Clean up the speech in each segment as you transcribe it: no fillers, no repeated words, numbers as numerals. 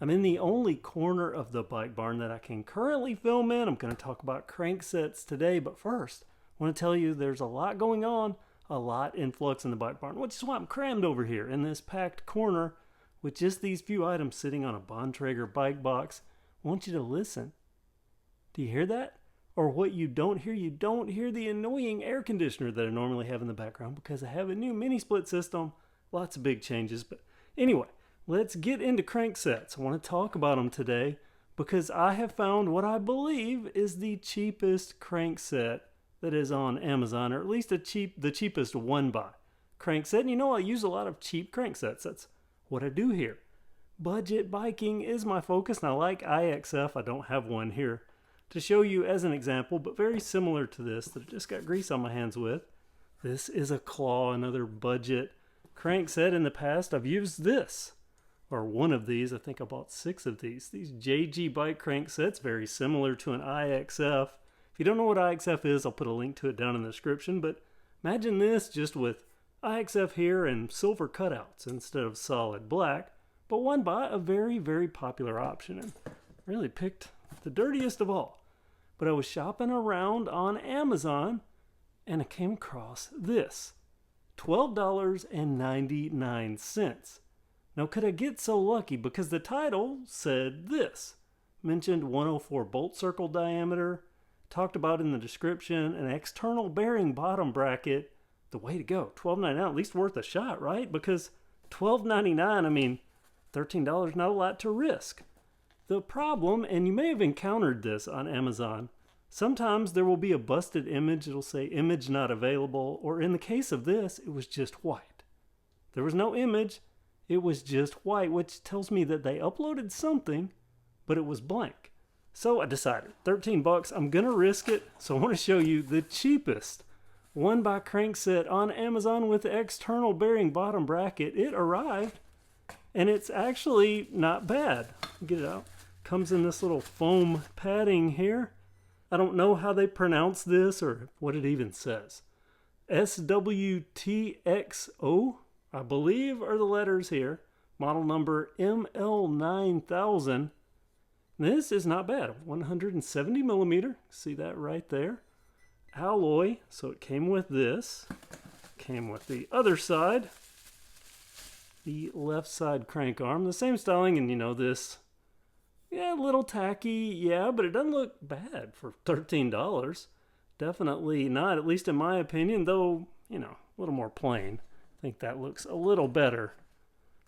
I'm in the only corner of the bike barn that I can currently film in. I'm going to talk about cranksets today, but first, I want to tell you there's a lot going on, a lot in flux in the bike barn, which is why I'm crammed over here in this packed corner with just these few items sitting on a Bontrager bike box. I want you to listen. Do you hear that? Or what you don't hear the annoying air conditioner that I normally have in the background because I have a new mini split system. Lots of big changes, but anyway, let's get into cranksets. I want to talk about them today because I have found what I believe is the cheapest crankset that is on Amazon, or at least the cheapest one-buy crankset. And you know, I use a lot of cheap cranksets. That's what I do here. Budget biking is my focus, and I like IXF. I don't have one here to show you as an example, but very similar to this that I just got grease on my hands with. This is a Claw, another budget crankset. In the past, I've used this, or one of these. I think I bought 6 of these. These JG bike cranksets, very similar to an IXF. If you don't know what IXF is, I'll put a link to it down in the description, but imagine this just with IXF here and silver cutouts instead of solid black, but one by a very, very popular option, and really picked the dirtiest of all. But I was shopping around on Amazon and I came across this, $12.99. Now, could I get so lucky? Because the title said this, mentioned 104 bolt circle diameter, talked about in the description an external bearing bottom bracket. The way to go, $12.99, at least worth a shot, right? Because $12.99, I mean, $13, not a lot to risk. The problem, and you may have encountered this on Amazon, sometimes there will be a busted image. It'll say image not available, or in the case of this, it was just white. There was no image, it was just white, which tells me that they uploaded something, but it was blank. So I decided, $13, I'm gonna risk it. So I want to show you the cheapest one-buy crankset on Amazon with the external bearing bottom bracket. It arrived, and it's actually not bad. Get it out. Comes in this little foam padding here. I don't know how they pronounce this or what it even says. SWTXO, I believe, are the letters here. Model number ML9000. This is not bad. 170 millimeter. See that right there. Alloy. So it came with this. Came with the other side. The left side crank arm. The same styling, and you know this. Yeah, a little tacky, yeah, but it doesn't look bad for $13. Definitely not, at least in my opinion, though, you know, a little more plain. I think that looks a little better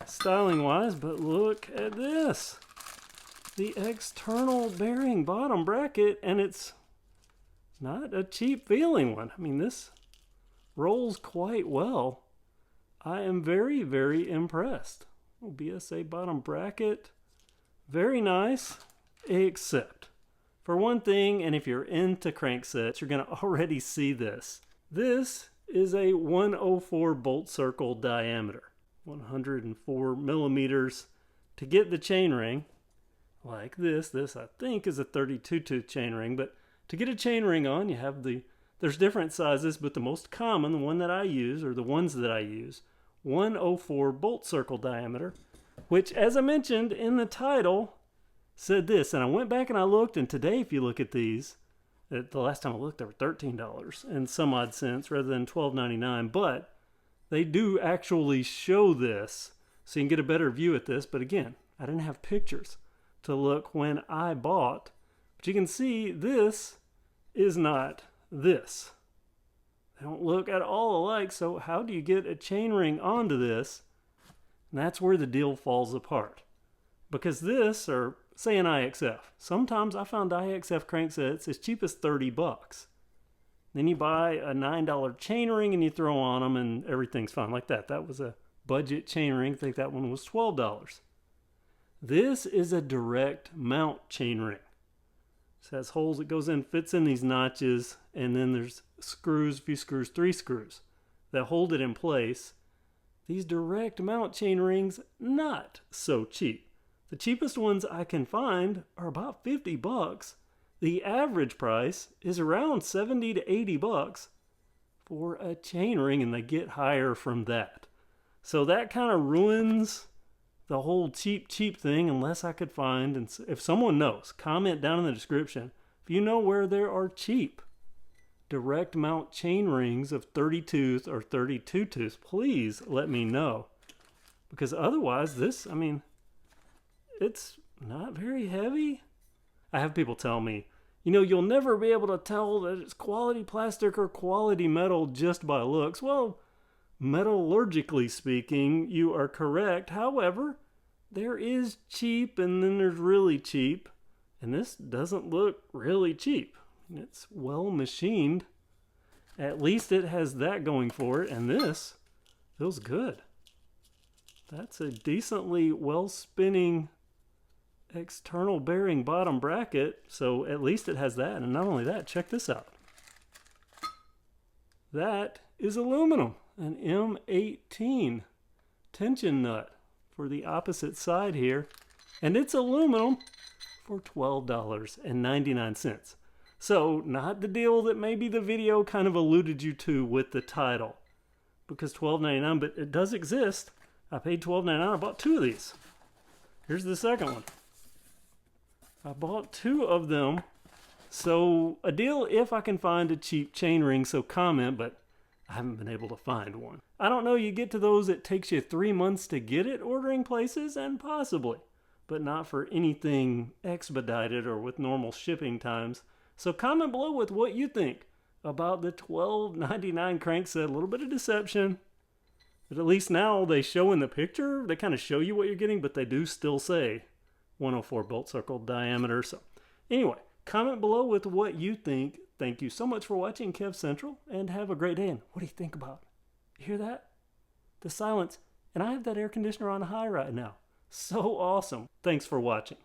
styling-wise, but look at this. The external bearing bottom bracket, and it's not a cheap feeling one. I mean, this rolls quite well. I am very, very impressed. BSA bottom bracket. Very nice, except for one thing, and if you're into cranksets, you're going to already see this. This is a 104 bolt circle diameter, 104 millimeters. To get the chainring, like this I think is a 32 tooth chainring, but to get a chainring on, you have there's different sizes, but the most common, the one that I use, or the ones that I use, 104 bolt circle diameter, which, as I mentioned in the title, said this. And I went back and I looked, and today, if you look at these, the last time I looked, they were $13 and some odd cents rather than $12.99. But they do actually show this, so you can get a better view at this. But again, I didn't have pictures to look when I bought. But you can see this is not this. They don't look at all alike, so how do you get a chainring onto this? And that's where the deal falls apart. Because this, or say an IXF, sometimes I found IXF cranksets as cheap as $30. Then you buy a $9 chainring and you throw on them and everything's fine. Like that. That was a budget chainring. I think that one was $12. This is a direct mount chainring. It has holes it goes in, fits in these notches, and then there's screws, a few screws, 3 screws that hold it in place. These direct mount chain rings, not so cheap. The cheapest ones I can find are about $50. The average price is around $70 to $80 for a chain ring, and they get higher from that. So that kind of ruins the whole cheap thing unless I could find, and if someone knows, comment down in the description. If you know where there are cheap direct mount chain rings of 30 tooth or 32 tooth, please let me know. Because otherwise this, I mean, it's not very heavy. I have people tell me, you know, you'll never be able to tell that it's quality plastic or quality metal just by looks. Well, metallurgically speaking, you are correct. However, there is cheap and then there's really cheap. And this doesn't look really cheap. It's well machined. At least it has that going for it. And this feels good. That's a decently well spinning external bearing bottom bracket. So at least it has that. And not only that, check this out. That is aluminum. An M18 tension nut for the opposite side here. And it's aluminum for $12.99. So not the deal that maybe the video kind of alluded you to with the title. Because $12.99, but it does exist. I paid $12.99. I bought 2 of these. Here's the second one. I bought 2 of them. So a deal if I can find a cheap chain ring, so comment, but I haven't been able to find one. I don't know, you get to those, it takes you 3 months to get it ordering places, and possibly, but not for anything expedited or with normal shipping times. So comment below with what you think about the $12.99 crankset. A little bit of deception, but at least now they show in the picture, they kind of show you what you're getting, but they do still say 104 bolt circle diameter. So anyway, comment below with what you think. Thank you so much for watching KevCentral, and have a great day. And what do you think about it? You hear that? The silence. And I have that air conditioner on high right now. So awesome. Thanks for watching.